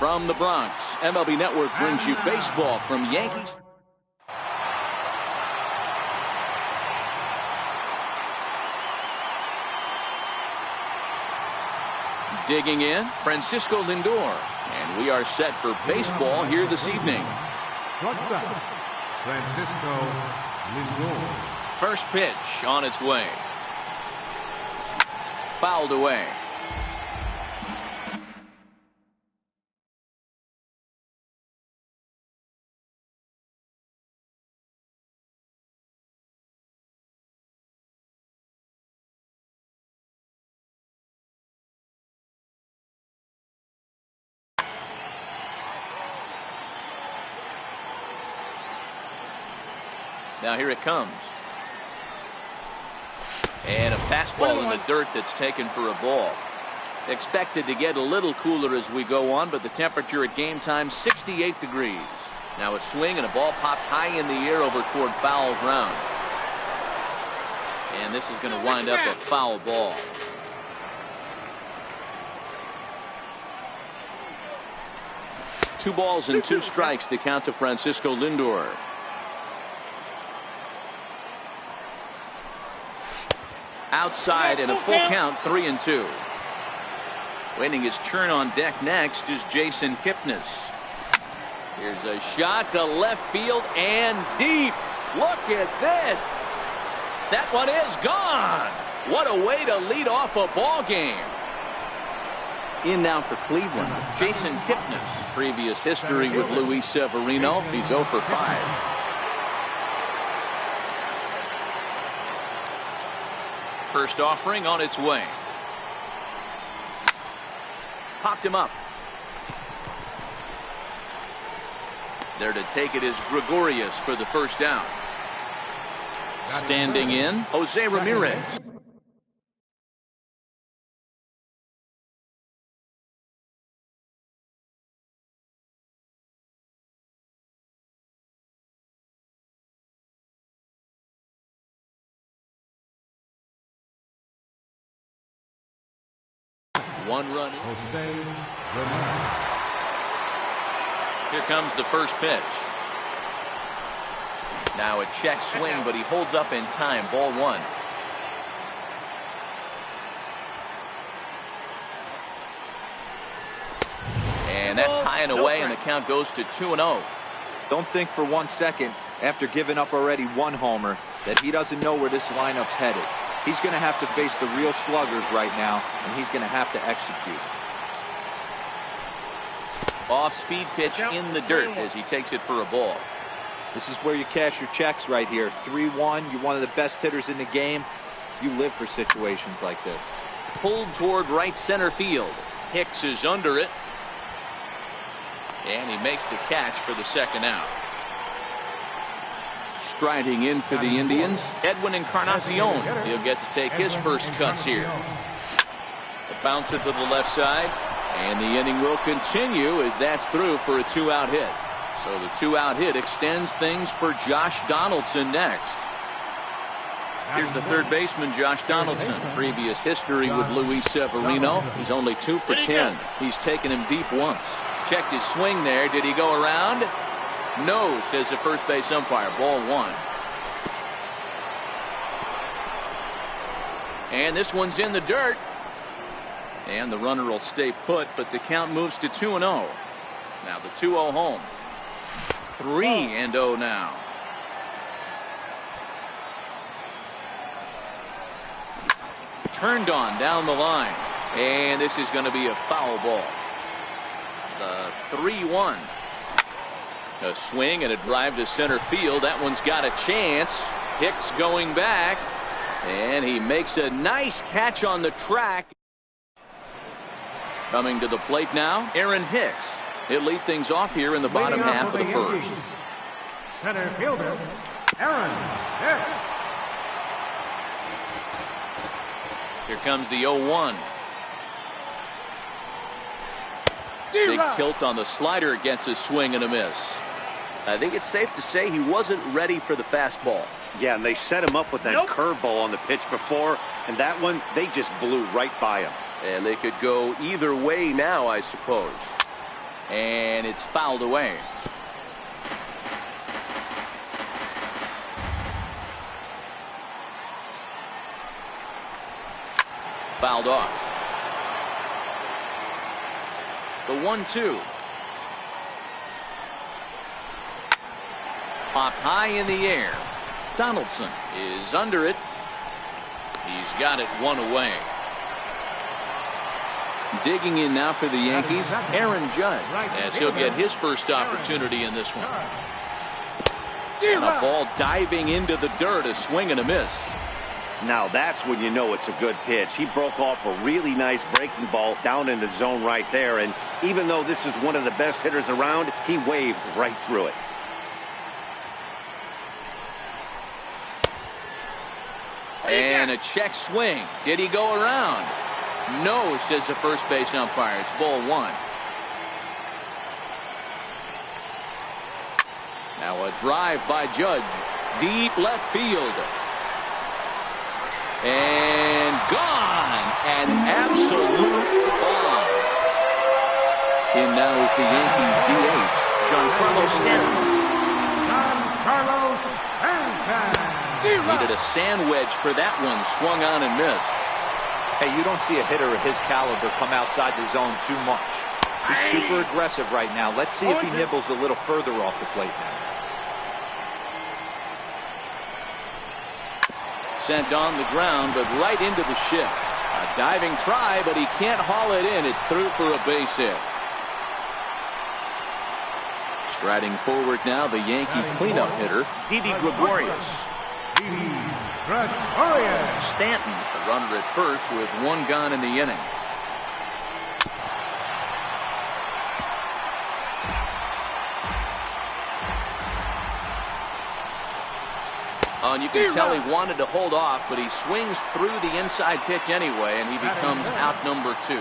From the Bronx, MLB Network brings you baseball from Yankees. Digging in, Francisco Lindor. And we are set for baseball here this evening. Francisco Lindor. First pitch on its way. Fouled away. Now here it comes. And a fastball in the dirt that's taken for a ball. Expected to get a little cooler as we go on, but the temperature at game time 68 degrees. Now a swing and a ball popped high in the air over toward foul ground. And this is going to wind up a foul ball. Two balls and two strikes to count to Francisco Lindor. Outside and a full count, 3-2. Waiting his turn on deck next is Jason Kipnis. Here's a shot to left field and deep. Look at this. That one is gone. What a way to lead off a ball game. In now for Cleveland, Jason Kipnis. Previous history with Luis Severino. He's 0 for 5. First offering on its way. Popped him up. There to take it is Gregorius for the first down. Standing in, Jose Ramirez. One run in. Here comes the first pitch. Now a check swing, but he holds up in time. Ball one. And that's high and away, and the count goes to 2-0. Don't think for 1 second, after giving up already one homer, that he doesn't know where this lineup's headed. He's going to have to face the real sluggers right now, and he's going to have to execute. Off-speed pitch in the dirt as he takes it for a ball. This is where you cash your checks right here. 3-1, you're one of the best hitters in the game. You live for situations like this. Pulled toward right center field. Hicks is under it. And he makes the catch for the second out. Striding in for the Indians, Edwin Encarnacion. He'll get to take his first cuts here. A bouncer to the left side, and the inning will continue as that's through for a 2-out hit. So the 2-out hit extends things for Josh Donaldson next. Here's the third baseman, Josh Donaldson. Previous history with Luis Severino. He's only 2 for 10. He's taken him deep once. Checked his swing there. Did he go around? No, says the first base umpire. Ball one. And this one's in the dirt. And the runner will stay put, but the count moves to 2-0. Now the 2-0 home. 3-0 now. Turned on down the line. And this is going to be a foul ball. The 3-1. A swing and a drive to center field. That one's got a chance. Hicks going back. And he makes a nice catch on the track. Coming to the plate now, Aaron Hicks. He'll lead things off here in the bottom half of the first. Center fielder, Aaron Hicks. Here comes the 0-1. Big tilt on the slider, gets a swing and a miss. I think it's safe to say he wasn't ready for the fastball. Yeah, and they set him up with that curveball on the pitch before, and that one, they just blew right by him. And they could go either way now, I suppose. And it's fouled away. Fouled off. The 1-2. Popped high in the air. Donaldson is under it. He's got it one away. Digging in now for the Yankees, Aaron Judge, as he'll get his first opportunity in this one. And a ball diving into the dirt, a swing and a miss. Now that's when you know it's a good pitch. He broke off a really nice breaking ball down in the zone right there. And even though this is one of the best hitters around, he waved right through it. And a check swing. Did he go around? No, says the first base umpire. It's ball one. Now a drive by Judge. Deep left field. And gone. An absolute bomb. In now is the Yankees DH, Giancarlo Stanton. Giancarlo Stanton. Needed a sand wedge for that one. Swung on and missed. Hey, you don't see a hitter of his caliber come outside the zone too much. He's super aggressive right now. Let's see if he nibbles a little further off the plate now. Sent on the ground, but right into the shift. A diving try, but he can't haul it in. It's through for a base hit. Striding forward now, the Yankee cleanup hitter, Didi Gregorius. Stanton, the runner at first with one gone in the inning. And you can tell he wanted to hold off, but he swings through the inside pitch anyway, and he becomes out number two.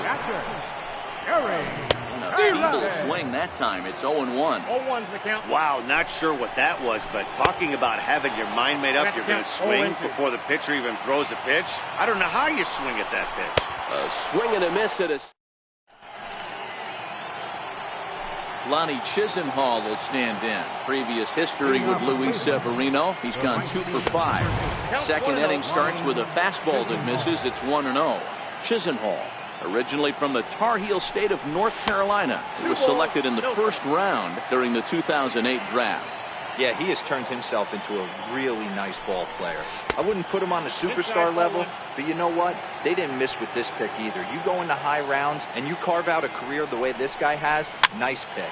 And a feeble swing that time. It's 0-1. 0-1's the count. Wow, not sure what that was, but talking about having your mind made up, you're going to swing before the pitcher even throws a pitch. I don't know how you swing at that pitch. A swing and a miss at a... Lonnie Chisenhall will stand in. Previous history with Luis Severino. He's gone 2 for 5. Second inning starts with a fastball that misses. It's 1-0. Chisenhall, originally from the Tar Heel state of North Carolina, he was selected in the first round during the 2008 draft. Yeah, he has turned himself into a really nice ball player. I wouldn't put him on the superstar level, but you know what? They didn't miss with this pick either. You go into high rounds and you carve out a career the way this guy has, nice pick.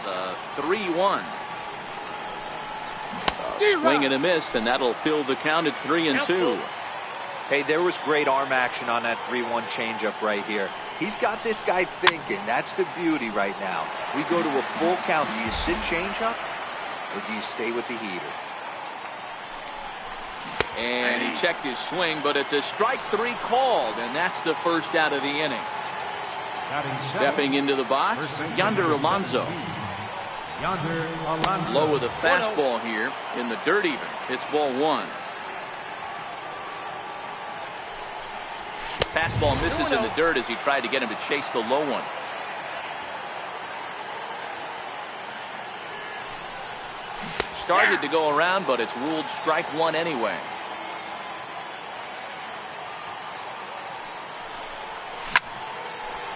The 3-1. Swing and a miss, and that'll fill the count at 3-2. Hey, there was great arm action on that 3-1 changeup right here. He's got this guy thinking. That's the beauty right now. We go to a full count. Do you sit changeup or do you stay with the heater? And he checked his swing, but it's a strike 3 called, and that's the first out of the inning. Stepping into the box, Yonder Alonso. Low with a fastball here in the dirt even. It's ball 1. Fastball misses in the dirt as he tried to get him to chase the low one. Started to go around, but it's ruled strike 1 anyway.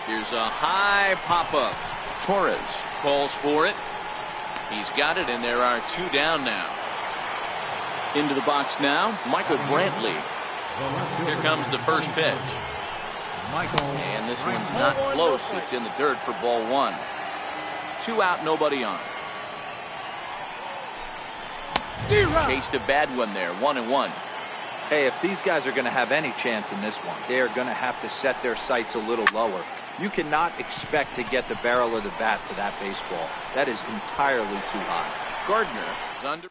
Here's a high pop-up. Torres calls for it. He's got it, and there are 2 down now. Into the box now, Michael Brantley. Here comes the first pitch. And this one's not close. It's in the dirt for ball 1. 2 out, nobody on. Chased a bad one there, 1-1. Hey, if these guys are going to have any chance in this one, they are going to have to set their sights a little lower. You cannot expect to get the barrel of the bat to that baseball. That is entirely too high. Gardner is under.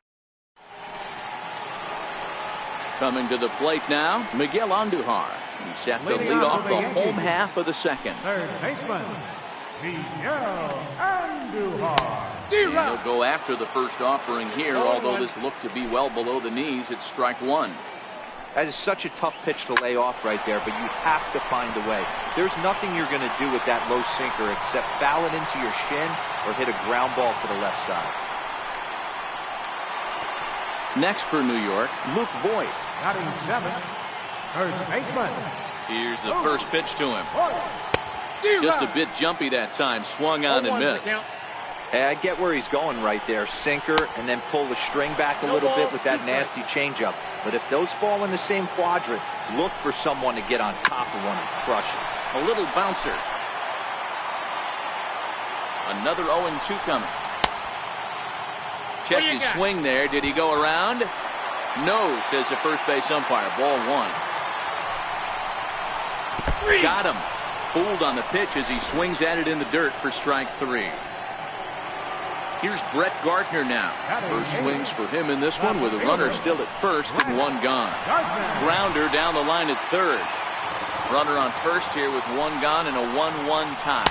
Coming to the plate now, Miguel Andujar. He's set to lead off the home half of the second. Third baseman, Miguel Andujar. He'll go after the first offering here, although this looked to be well below the knees. It's strike 1. That is such a tough pitch to lay off right there, but you have to find a way. There's nothing you're going to do with that low sinker except foul it into your shin or hit a ground ball to the left side. Next for New York, Luke Voigt. Batting seventh, first baseman. Here's the first pitch to him. Just a bit jumpy that time. Swung on and missed. Hey, I get where he's going right there. Sinker and then pull the string back a little bit with that nasty changeup. But if those fall in the same quadrant, look for someone to get on top of one and crush it. A little bouncer. Another 0-2 coming. Check his swing there. Did he go around? No, says the first base umpire. Ball one. Got him. Pulled on the pitch as he swings at it in the dirt for strike three. Here's Brett Gardner now. First swings for him in this one with a runner still at first and one gone. Grounder down the line at third. Runner on first here with one gone and a 1-1 tie.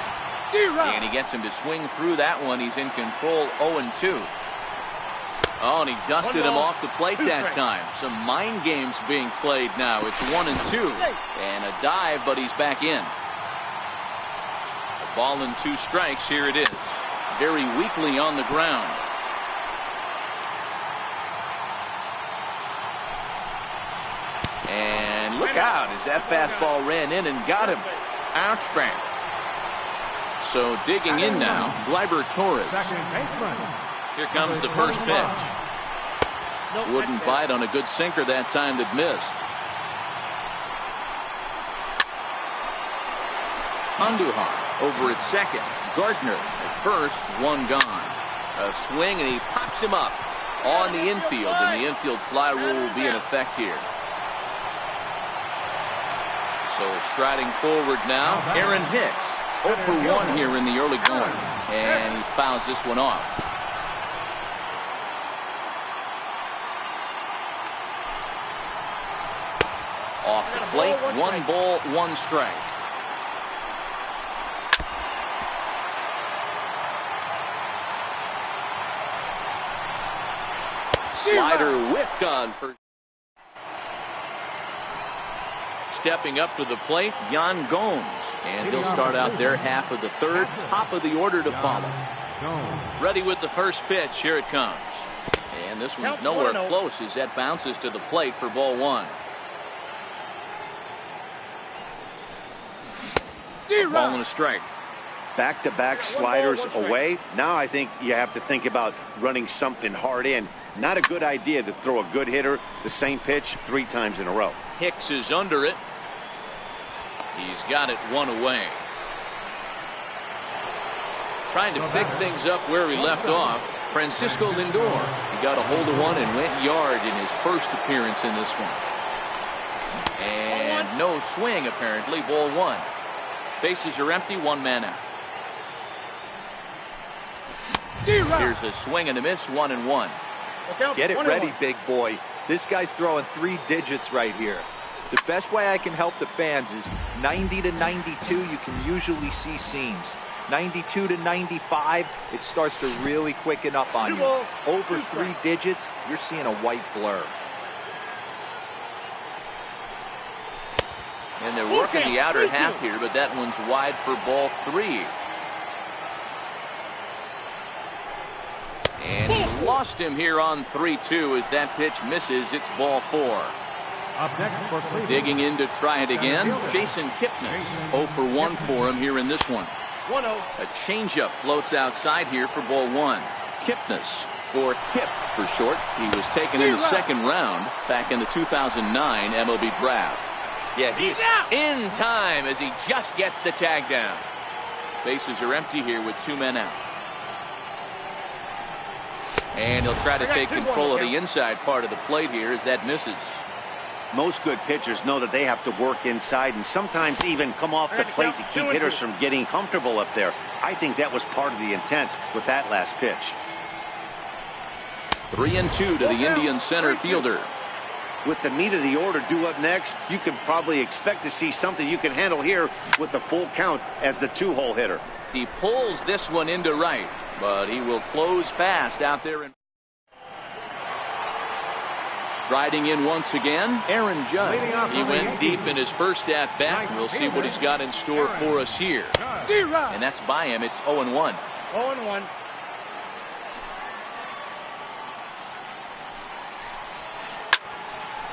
And he gets him to swing through that one. He's in control 0-2. Oh, and he dusted him off the plate that time. Some mind games being played now. It's 1-2. And a dive, but he's back in. A ball and 2 strikes. Here it is. Very weakly on the ground. And look out as that fastball ran in and got him. Ouch bang. So digging in now, Gleyber Torres. Here comes the first pitch. Wouldn't bite on a good sinker that time that missed. Andujar over at second. Gardner at first, one gone. A swing and he pops him up on the infield, and the infield fly rule will be in effect here. So striding forward now, Aaron Hicks. 0 for 1 here in the early going, and he fouls this one off. Off the plate, 1 ball, 1 strike. Slider whiffed on for. Stepping up to the plate, Yan Gomes. And he'll start out their half of the third, top of the order to follow. Ready with the first pitch. Here it comes. And this one's nowhere close as that bounces to the plate for ball one. Ball and a strike. Back-to-back sliders away. Now I think you have to think about running something hard in. Not a good idea to throw a good hitter the same pitch 3 times in a row. Hicks is under it. He's got it 1 away. Trying to pick things up where he left off. Francisco Lindor. He got a hold of one and went yard in his first appearance in this one. And no swing apparently. Ball 1. Bases are empty. 1 man out. Here's a swing and a miss. 1-1. Get it ready, big boy. This guy's throwing 3 digits right here. The best way I can help the fans is 90 to 92, you can usually see seams. 92 to 95, it starts to really quicken up on you. Over 3 digits, you're seeing a white blur. And they're working the outer half here, but that one's wide for ball 3. And he lost him here on 3-2 as that pitch misses. It's ball 4. Up next for Cleveland. Digging in to try it again, Jason Kipnis. 0 for 1 for him here in this one. 1-0. A changeup floats outside here for ball 1. Kipnis, or Hip for short. He was taken in the second round back in the 2009 MLB draft. Yeah, he's in time as he just gets the tag down. Bases are empty here with 2 men out. And he'll try to take control of the inside part of the plate here as that misses. Most good pitchers know that they have to work inside and sometimes even come off the plate to keep hitters from getting comfortable up there. I think that was part of the intent with that last pitch. 3-2 to the Indian center fielder. With the meat of the order due up next, you can probably expect to see something you can handle here with the full count as the 2-hole hitter. He pulls this one into right, but he will close fast out there. Riding in once again, Aaron Judge. He went deep in his first at bat. We'll see what he's got in store for us here. And that's by him. It's 0-1. 0-1.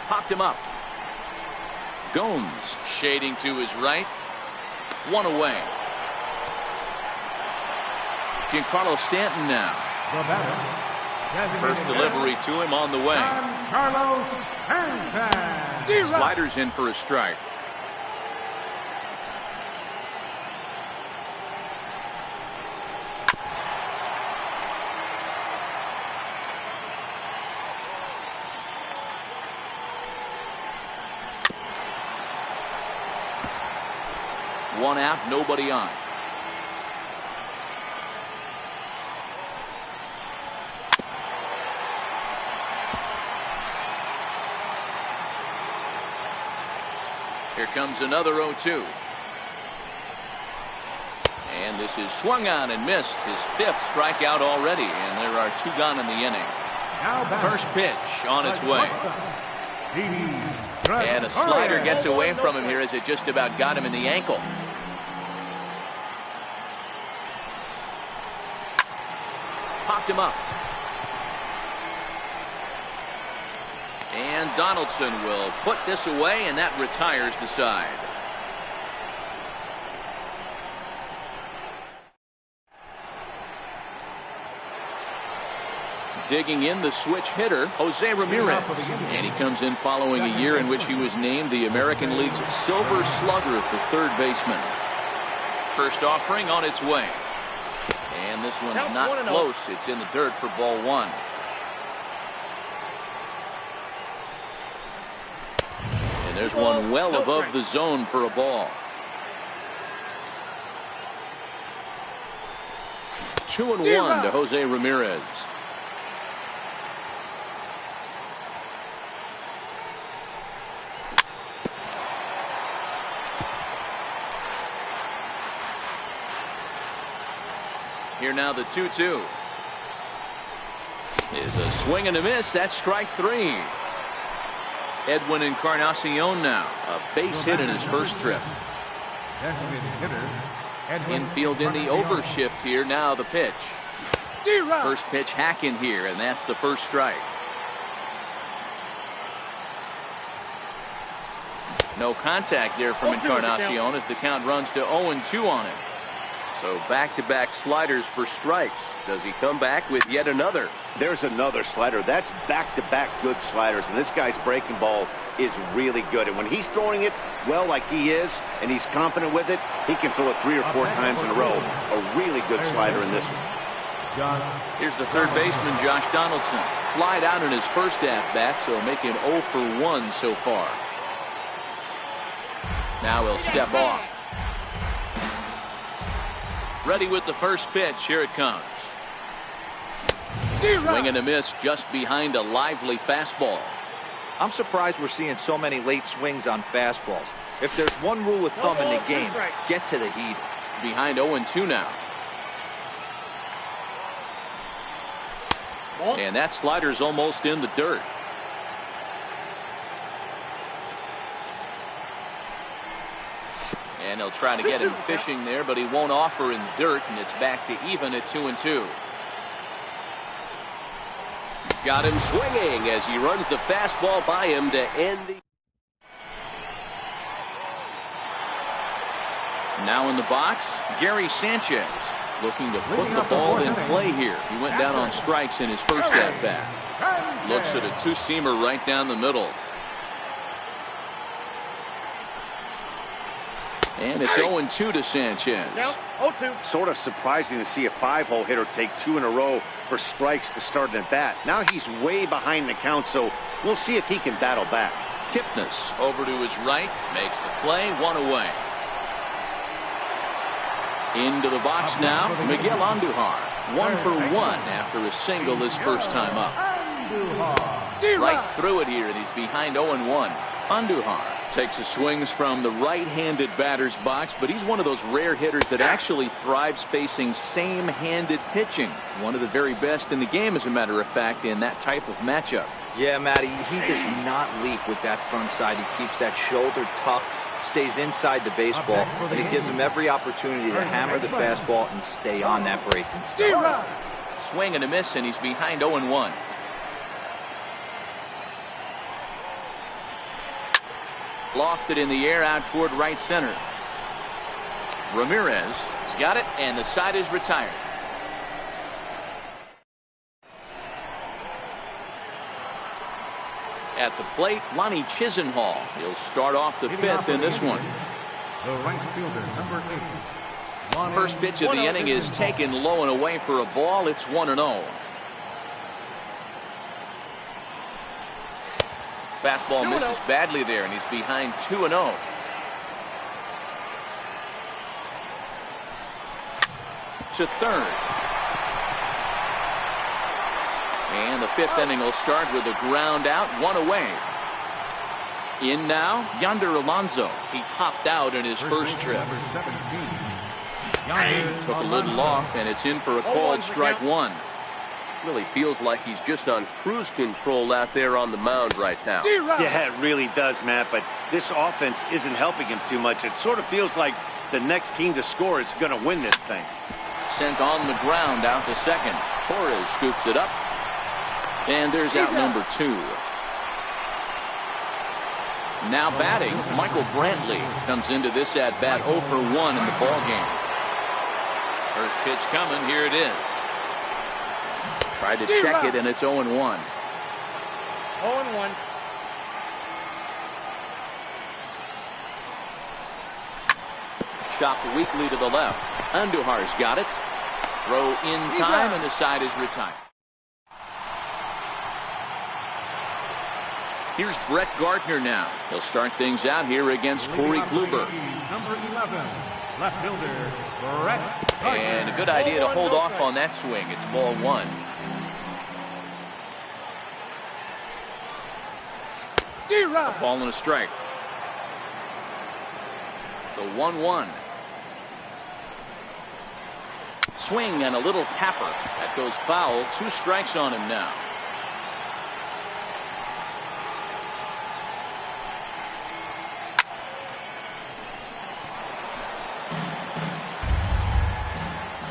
Popped him up. Gomes shading to his right. One away. Giancarlo Stanton now. The batter. First delivery to him on the way. Carlos Stanton. Sliders in for a strike. One out, nobody on. Here comes another 0-2. And this is swung on and missed. His 5th strikeout already, and there are 2 gone in the inning. First pitch on its way. And a slider gets away from him here as it just about got him in the ankle. Popped him up. And Donaldson will put this away, and that retires the side. Digging in the switch hitter, Jose Ramirez. And he comes in following a year in which he was named the American League's Silver Slugger for third baseman. First offering on its way. And this one's not close. It's in the dirt for ball 1. And there's one well above the zone for a ball. 2-1 to Jose Ramirez. Here now the 2-2. Is a swing and a miss. That's strike 3. Edwin Encarnacion now. A base hit in his first trip. Infield in the overshift here. Now the pitch. First pitch hack in here, and that's the first strike. No contact there from Encarnacion as the count runs to 0-2 on him. So back-to-back sliders for strikes. Does he come back with yet another? There's another slider. That's back-to-back good sliders, and this guy's breaking ball is really good. And when he's throwing it well like he is, and he's confident with it, he can throw it 3 or 4 times in a row. A really good slider in this one. Here's the third baseman, Josh Donaldson. Flied out in his first at-bat, so making 0 for 1 so far. Now he'll step off. Ready with the first pitch. Here it comes. Swing and a miss just behind a lively fastball. I'm surprised we're seeing so many late swings on fastballs. If there's one rule of thumb in the game, get to the heat. Behind 0-2 now. And that slider's almost in the dirt. And he'll try to get him fishing there, but he won't offer in dirt, and it's back to even at 2-2. Got him swinging as he runs the fastball by him to end the. Now in the box, Gary Sanchez looking to put the ball in play here. He went down on strikes in his first at-bat. Looks at a two-seamer right down the middle. And it's 0-2 to Sanchez. Sort of surprising to see a 5-hole hitter take 2 in a row for strikes to start an at-bat. Now he's way behind the count, so we'll see if he can battle back. Kipnis over to his right, makes the play, 1 away. Into the box now, Miguel Andujar. 1 for 1 after a single his first time up. Right through it here, and he's behind 0-1. Andujar takes his swings from the right-handed batter's box, but he's one of those rare hitters that actually thrives facing same-handed pitching. One of the very best in the game, as a matter of fact, in that type of matchup. Yeah, Matty, he does not leap with that front side. He keeps that shoulder tucked, stays inside the baseball, and it gives him every opportunity to hammer the fastball and stay on that breaking stuff. Swing and a miss, and he's behind 0-1. Lofted in the air out toward right center. Ramirez has got it, and the side is retired. At the plate, Lonnie Chisenhall. He'll start off the fifth in this one. The right fielder, number 8. First pitch of the inning is taken low and away for a ball. It's 1-0. Fastball misses badly there, and he's behind 2-0. To third. And the fifth inning will start with a ground out, 1 away. In now, Yonder Alonso. He popped out in his first trip. Took a little off, and it's in for a called strike 1. Really feels like he's just on cruise control out there on the mound right now. Yeah, it really does, Matt, but this offense isn't helping him too much. It sort of feels like the next team to score is going to win this thing. Sent on the ground out to second. Torres scoops it up. And there's out number 2. Now batting, Michael Brantley comes into this at bat 0 for 1 in the ball game. First pitch coming, here it is. Tried to check it, and it's 0-1. 0-1. Chopped weakly to the left. Andujar's got it. Throw in time, and the side is retired. Here's Brett Gardner now. He'll start things out here against Corey Kluber. Number 11, left fielder, Brett Gardner. And a good idea to hold off on that swing. It's ball 1. A ball and a strike. The 1-1. Swing and a little tapper. That goes foul. 2 strikes on him now.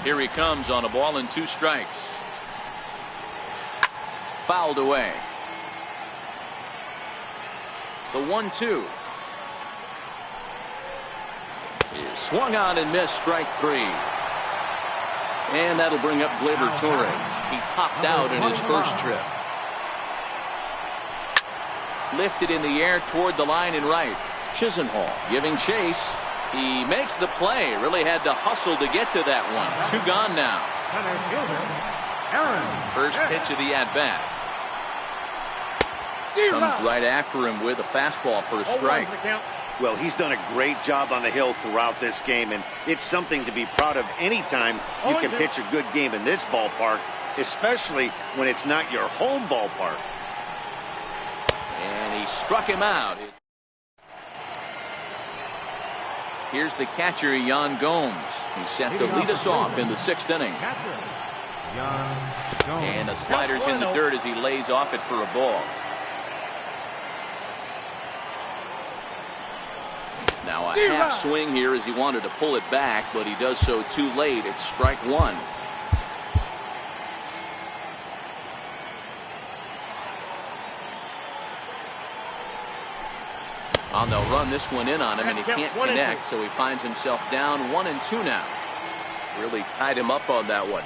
Here he comes on a ball and 2 strikes. Fouled away. The 1-2 is swung on and missed, strike 3. And that'll bring up Gleyber Torres. He topped out in his first trip. Lifted in the air toward the line and right. Chisenhall giving chase. He makes the play. Really had to hustle to get to that one. 2 gone now. First pitch of the at-bat. Comes right after him with a fastball for a strike. Well, he's done a great job on the hill throughout this game, and it's something to be proud of anytime you can pitch a good game in this ballpark, especially when it's not your home ballpark. And he struck him out. Here's the catcher, Yan Gomes. He's set to lead us off in the 6th inning. And the slider's in the dirt as he lays off it for a ball. Now a half swing here as he wanted to pull it back, but he does so too late. It's strike 1. And they'll run this one in on him, and he can't connect, so he finds himself down 1-2 now. Really tied him up on that one.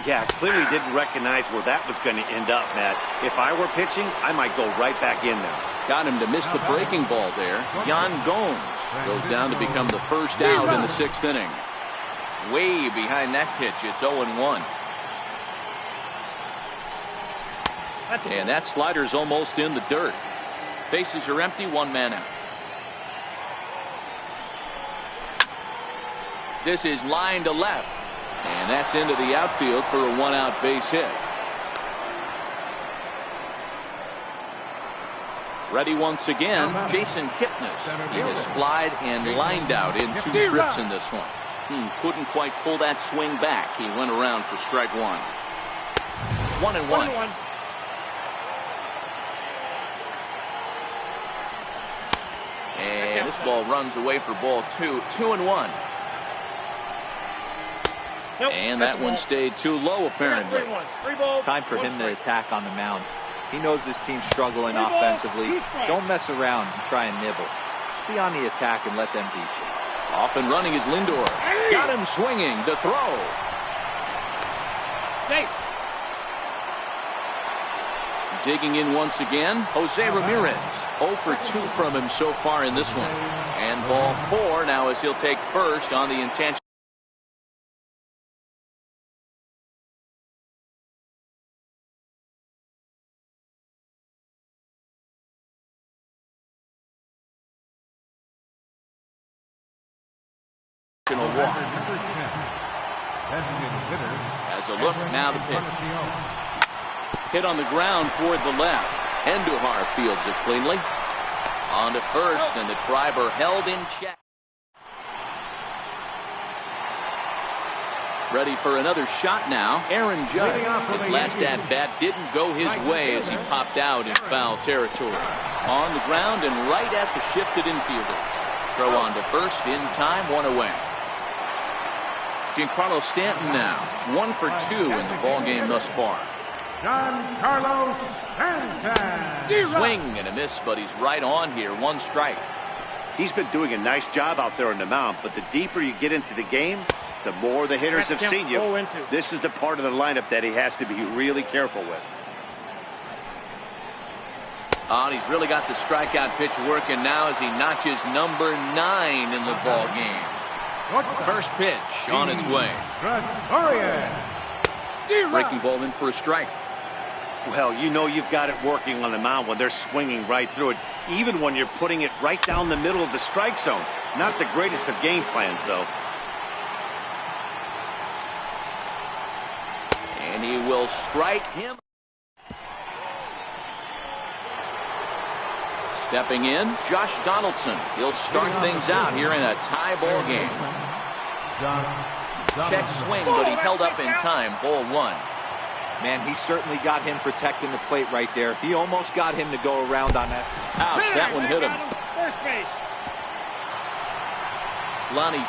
Yeah, clearly didn't recognize where that was going to end up, Matt. If I were pitching, I might go right back in there. Got him to miss the breaking ball there. Yan Gomes goes down to become the first out in the 6th inning. Way behind that pitch, it's 0-1. And that slider's almost in the dirt. Bases are empty, 1 man out. This is line to left. And that's into the outfield for a 1-out base hit. Ready once again, Jason Kipnis. He has flied and lined out in 2 trips in this one. Couldn't quite pull that swing back. He went around for strike 1. 1-1. And this ball runs away for ball 2. 2-1. And that one stayed too low, apparently. Time for him to attack on the mound. He knows this team's struggling offensively. Don't mess around and try and nibble. Just be on the attack and let them beat you. Off and running is Lindor. Got him swinging. The throw. Safe. Digging in once again, Jose Ramirez. 0 for 2 from him so far in this one. And ball 4 now as he'll take first on the intentional. Walk. As a look, now the pitch. Hit on the ground toward the left. Andujar fields it cleanly. On to first, and the Triber held in check. Ready for another shot now. Aaron Judge. His last at-bat didn't go his way as he popped out in foul territory. On the ground and right at the shifted infielders. Throw on to first, in time, 1 away. Giancarlo Stanton now, 1 for 2 in the ballgame thus far. Giancarlo Stanton. Swing and a miss, but he's right on here. 1 strike. He's been doing a nice job out there on the mound, but the deeper you get into the game, the more the hitters have seen you. This is the part of the lineup that he has to be really careful with. Oh, and he's really got the strikeout pitch working now as he notches number 9 in the ballgame. First pitch on its way. Breaking ball in for a strike. Well, you know you've got it working on the mound when they're swinging right through it, even when you're putting it right down the middle of the strike zone. Not the greatest of game plans, though. And he will strike him. Stepping in, Josh Donaldson. He'll start things out here in a tie ball game. Check swing, but he held up in time. Ball 1. Man, he certainly got him protecting the plate right there. He almost got him to go around on that. Ouch, that one hit him. First base. Lonnie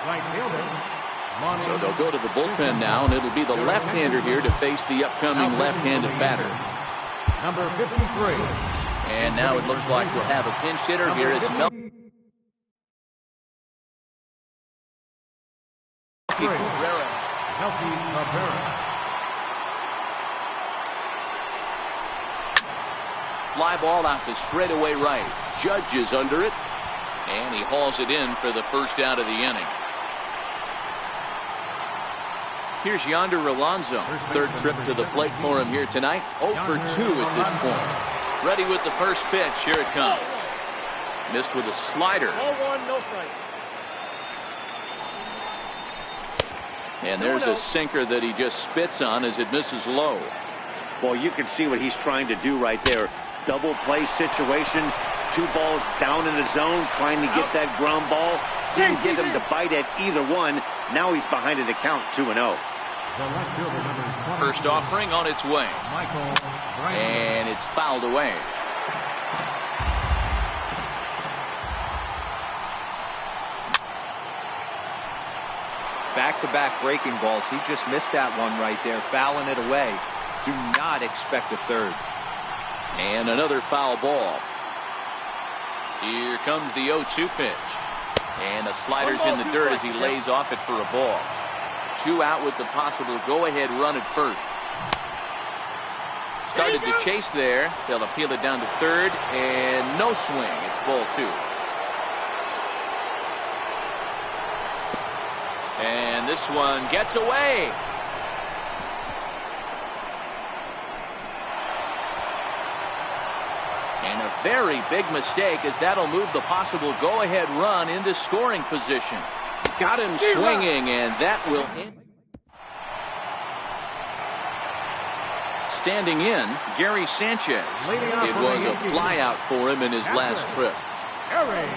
Right fielder. So they'll go to the bullpen now, and it'll be the left-hander here to face the upcoming left-handed batter. Number 53. And now it looks like we'll have a pinch hitter here as Melky Cabrera. Fly ball out to straightaway right. Judge is under it, and he hauls it in for the first out of the inning. Here's Yonder Alonso. 3rd trip to the plate for him here tonight. 0 for 2 at this point. Ready with the first pitch. Here it comes. Missed with a slider. 0-1, no strike. And there's a sinker that he just spits on as it misses low. Well, you can see what he's trying to do right there. Double play situation. 2 balls down in the zone, trying to get that ground ball. Didn't get him to bite at either one. Now he's behind in the count, 2-0. First offering on its way. And it's fouled away. Back-to-back breaking balls. He just missed that one right there, fouling it away. Do not expect a third. And another foul ball. Here comes the 0-2 pitch. And the slider's in the dirt as he lays off it for a ball. 2 out with the possible go-ahead run at first. Started to chase there. They'll appeal it down to third, and no swing. It's ball 2. And this one gets away. And a very big mistake, as that'll move the possible go-ahead run into scoring position. Got him swinging, and that will end. Standing in, Gary Sanchez. It was a flyout for him in his last trip. Gary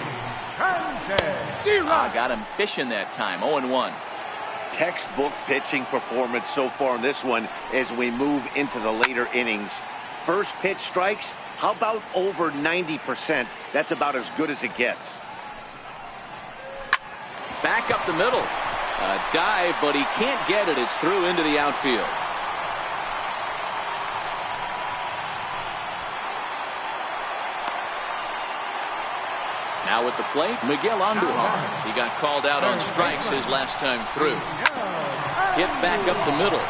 Sanchez. Got him fishing that time. 0-1. Textbook pitching performance so far in this one as we move into the later innings. First pitch strikes, how about over 90%? That's about as good as it gets. Back up the middle. A dive, but he can't get it. It's through into the outfield. Now at the plate, Miguel Andujar. He got called out on strikes his last time through. Hit back up the middle.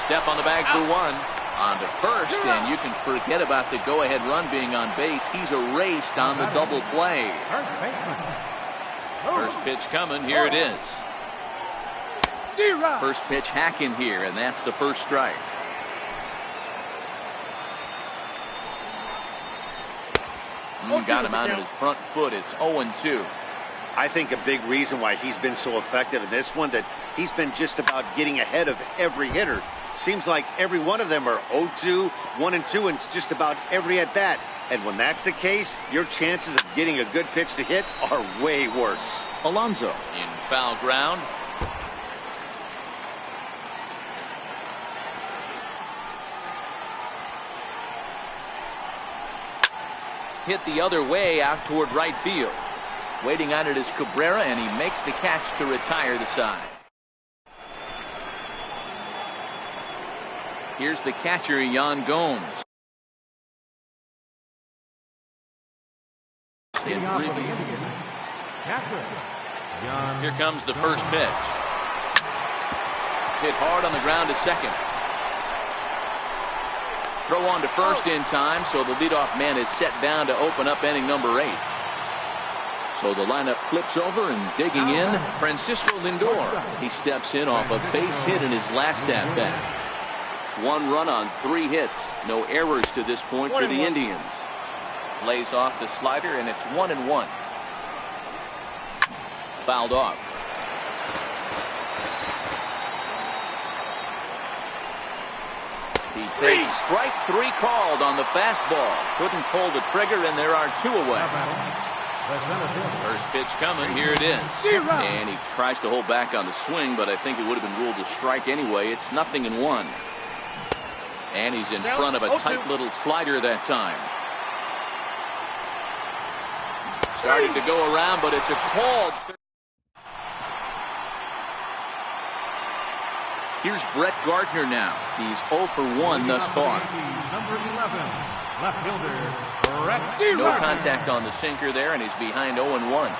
Step on the bag for one. On to first, and you can forget about the go-ahead run being on base. He's erased on the double play. First pitch coming. Here it is. First pitch hacking here, and that's the first strike. Got him out of his front foot. It's 0-2. I think a big reason why he's been so effective in this one, that he's been just about getting ahead of every hitter. Seems like every one of them are 0-2, 1-2, and it's just about every at-bat. And when that's the case, your chances of getting a good pitch to hit are way worse. Alonso in foul ground. Hit the other way out toward right field. Waiting on it is Cabrera, and he makes the catch to retire the side. Here's the catcher, Yan Gomes. Here comes the first pitch. Hit hard on the ground to second. Throw on to first in time, so the leadoff man is set down to open up inning number 8. So the lineup flips over, and digging in, Francisco Lindor. He steps in off a base hit in his last at-bat. 1 run on 3 hits. No errors to this point for the Indians. Lays off the slider, and it's 1-1. Fouled off. He takes strike 3 called on the fastball. Couldn't pull the trigger, and there are 2 away. First pitch coming. Here it is. And he tries to hold back on the swing, but I think it would have been ruled a strike anyway. It's 0-1. And he's in front of a tight little slider that time. Starting to go around, but it's a call. Here's Brett Gardner now. He's 0 for 1 thus far. Number 11, left fielder, Brett. No contact on the sinker there, and he's behind 0-1.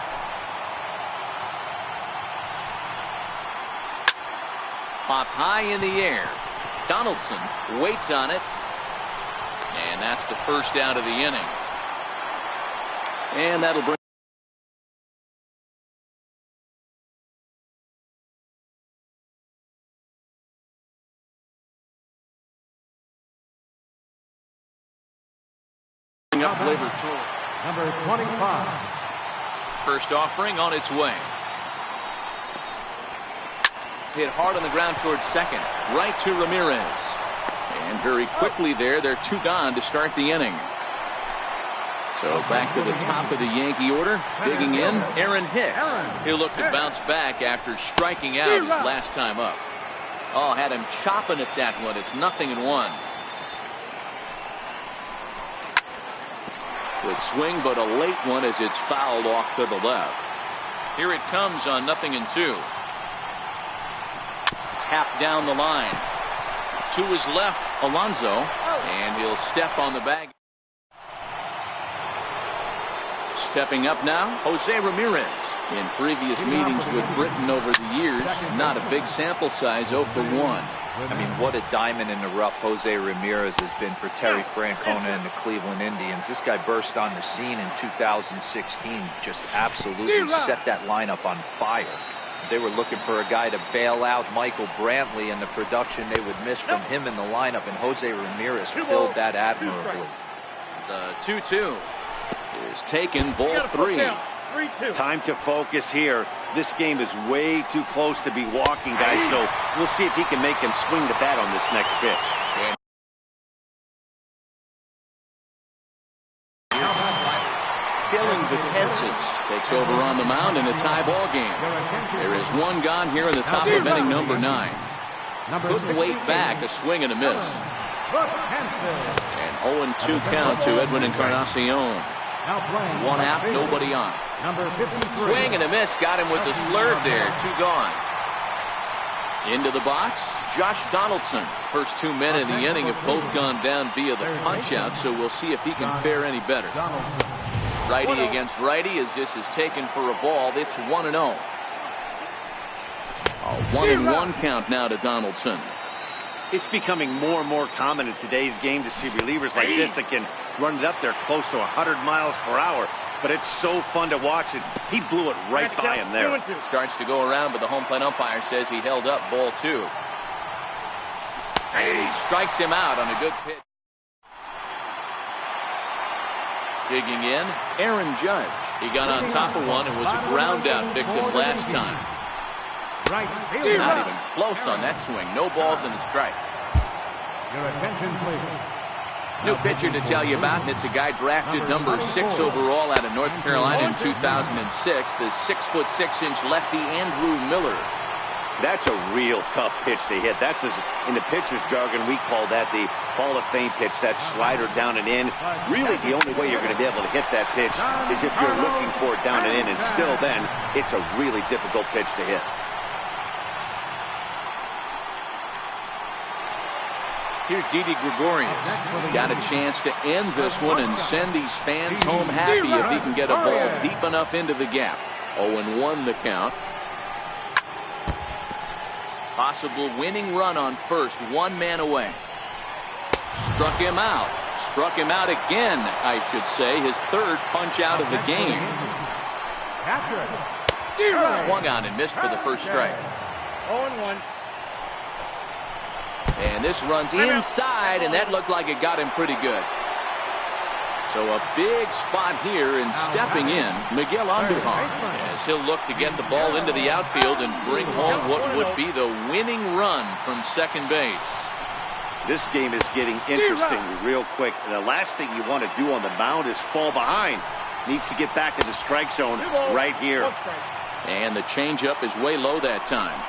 Popped high in the air. Donaldson waits on it. And that's the first out of the inning. And that'll bring up Liverpool. Number 25. First offering on its way. Hit hard on the ground towards second. Right to Ramirez. And very quickly there, they're 2 gone to start the inning. So back to the top of the Yankee order. Digging in, Aaron Hicks. He'll look to bounce back after striking out his last time up. Oh, had him chopping at that one. It's 0-1. Good swing, but a late one as it's fouled off to the left. Here it comes on 0-2. Tapped down the line. To his left, Alonso, and he'll step on the bag. Stepping up now, Jose Ramirez. In previous meetings with Britain over the years, not a big sample size, 0 for 1. I mean, what a diamond in the rough Jose Ramirez has been for Terry Francona and the Cleveland Indians. This guy burst on the scene in 2016, just absolutely set that lineup on fire. They were looking for a guy to bail out Michael Brantley, and the production they would miss from him in the lineup, and Jose Ramirez filled that admirably. The 2-2 is taken, ball 3. Time to focus here. This game is way too close to be walking, guys, so we'll see if he can make him swing the bat on this next pitch. Feeling Betances takes over on the mound in a tie ball game. There is one gone here in the top of inning number 9. Couldn't wait back, a swing and a miss. And 0-2 count to Edwin Encarnacion. One out, nobody on. Swing and a miss, got him with the slurve there, 2 gone. Into the box, Josh Donaldson. First 2 men in the inning have both gone down via the punch-out, so we'll see if he can fare any better. Righty against righty as this is taken for a ball. It's 1-0. A 1-1 count now to Donaldson. It's becoming more and more common in today's game to see relievers like this that can run it up there close to 100 miles per hour. But it's so fun to watch it. He blew it right by him there. Starts to go around, but the home plate umpire says he held up ball 2. And he strikes him out on a good pitch. Digging in, Aaron Judge. He got on top of one and was a ground out victim last time. Not even close on that swing. No balls in the strike. Your attention, please. New pitcher to tell you about, and it's a guy drafted number 6 overall out of North Carolina in 2006. The 6'6" lefty Andrew Miller. That's a real tough pitch to hit. That's, in the pitcher's jargon, we call that the Hall of Fame pitch, that slider down and in. Really, the only way you're going to be able to hit that pitch is if you're looking for it down and in, and still then, it's a really difficult pitch to hit. Here's Didi Gregorius. Got a chance to end this one and send these fans home happy if he can get a ball deep enough into the gap. 0-1 the count. Possible winning run on first, 1 man away. Struck him out. Struck him out again, I should say. His 3rd punch out of the game. Swung on and missed for the first strike. 0-1. And this runs inside, and that looked like it got him pretty good. So a big spot here, and stepping in, Miguel Andujar, as he'll look to get the ball into the outfield and bring home what would be the winning run from second base. This game is getting interesting real quick. And the last thing you want to do on the mound is fall behind. Needs to get back in the strike zone right here. And the changeup is way low that time.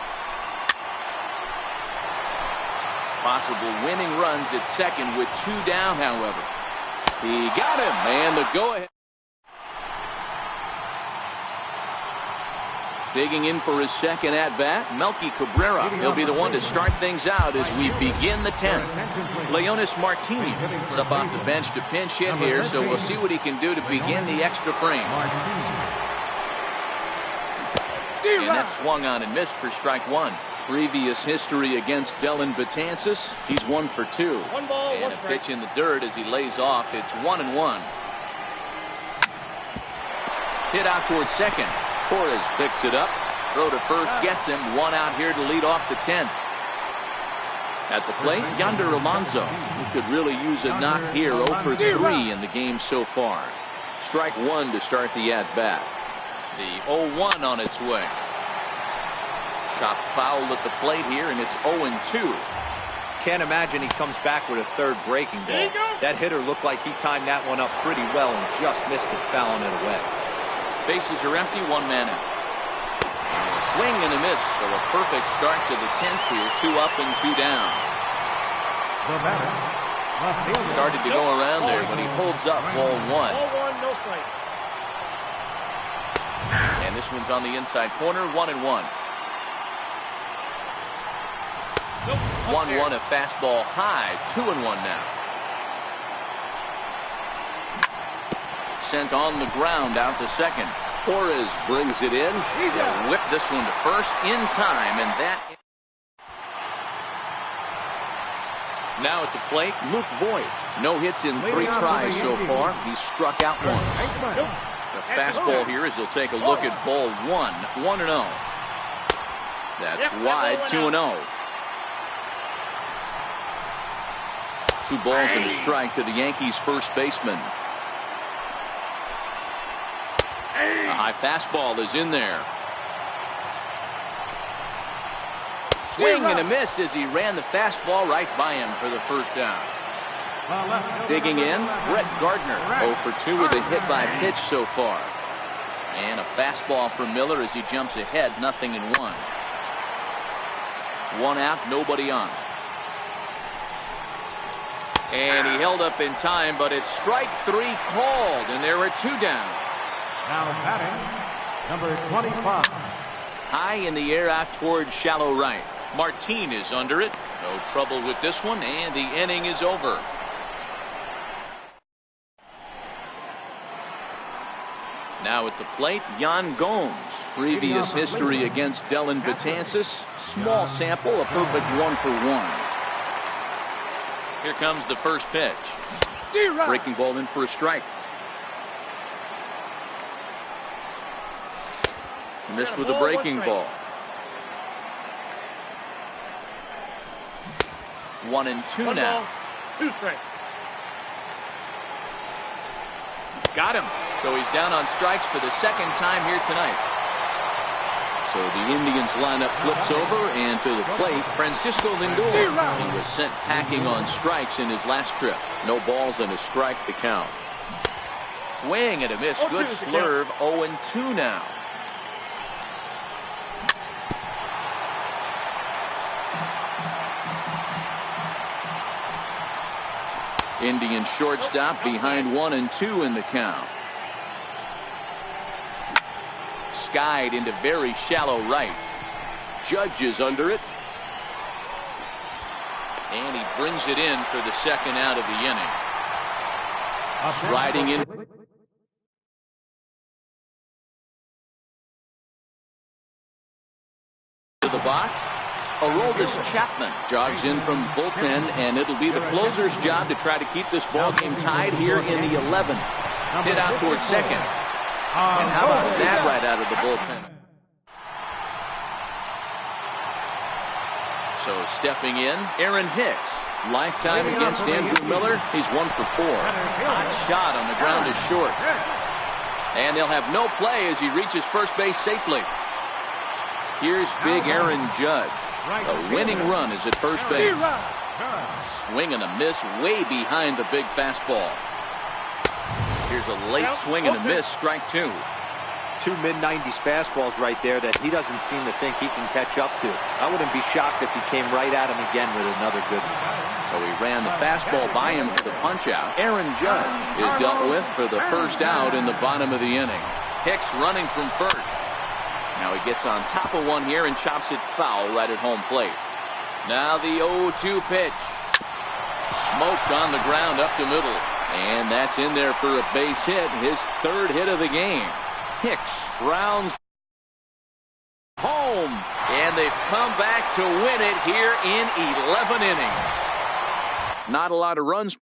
Possible winning runs at second with 2 down, however. He got him, and the go-ahead. Digging in for his second at-bat, Melky Cabrera. He'll be the one to start things out as we begin the 10th. Leonis Martinez is up off the bench to pinch hit here, so we'll see what he can do to begin the extra frame. And that swung on and missed for strike 1. Previous history against Dellin Betances, he's 1 for 2. And a pitch in the dirt as he lays off. It's 1-1. Hit out towards second. Torres picks it up. Throw to first gets him. 1 out here to lead off the 10th. At the plate, Yonder Alonso, who could really use a knock here. 0 for 3 in the game so far. Strike 1 to start the at-bat. The 0-1 on its way. Chopped foul at the plate here, and it's 0-2. Can't imagine he comes back with a 3rd breaking ball. That hitter looked like he timed that one up pretty well and just missed it, fouling it away. Bases are empty, 1 man out. A swing and a miss, so a perfect start to the 10th here. 2 up and 2 down. Started to go around there when he holds up ball 1. Ball 1, no strike. And this one's on the inside corner, 1-1. 1-1, a fastball high, 2-1 now. Sent on the ground out to second. Torres brings it in. He'll whip this one to first in time, and that. Now at the plate, Luke Voigt. No hits in 3 tries so far. He's struck out once. The fastball here as he'll take a look at ball 1, 1-0. That's wide, 2-0. 2 balls and a strike to the Yankees' first baseman. A high fastball is in there. Swing and a miss as he ran the fastball right by him for the first down. Digging in, Brett Gardner. 0 for 2 with a hit by pitch so far. And a fastball for Miller as he jumps ahead, 0-1. 1 out, nobody on. And he held up in time, but it's strike 3 called, and there are 2 down. Now batting, number 25. High in the air out towards shallow right. Martin is under it. No trouble with this one, and the inning is over. Now at the plate, Yan Gomes. Previous history against Dellin Betances. Small sample, a perfect 1 for 1. Here comes the first pitch. Breaking ball in for a strike. Missed with a breaking ball. 1-2 now. 2 strike. Got him. So he's down on strikes for the second time here tonight. So the Indians lineup flips over, and to the plate, Francisco Lindor. He was sent packing on strikes in his last trip. No balls and a strike to count. Swing and a miss. Good slurve. 0-2 now. Indian shortstop behind 1-2 in the count. Skied into very shallow right. Judge is under it. And he brings it in for the second out of the inning. Striding in. To the box. Aroldis Chapman jogs in from the bullpen, and it'll be the closer's job to try to keep this ball game tied here in the 11th. Hit out towards second. And how about that right out of the bullpen? So stepping in, Aaron Hicks. Lifetime against Andrew Miller. He's 1 for 4. Hot shot on the ground is short. And they'll have no play as he reaches first base safely. Here's big Aaron Judge. A winning run is at first base. Swing and a miss way behind the big fastball. Here's a late swing and a miss, strike 2. 2 mid-90s fastballs right there that he doesn't seem to think he can catch up to. I wouldn't be shocked if he came right at him again with another good one. So he ran the fastball by him for the punch-out. Aaron Judge is dealt with for the first out in the bottom of the inning. Hicks running from first. Now he gets on top of one here and chops it foul right at home plate. Now the 0-2 pitch. Smoked on the ground up the middle. And that's in there for a base hit, his 3rd hit of the game. Hicks rounds home. And they've come back to win it here in 11 innings. Not a lot of runs.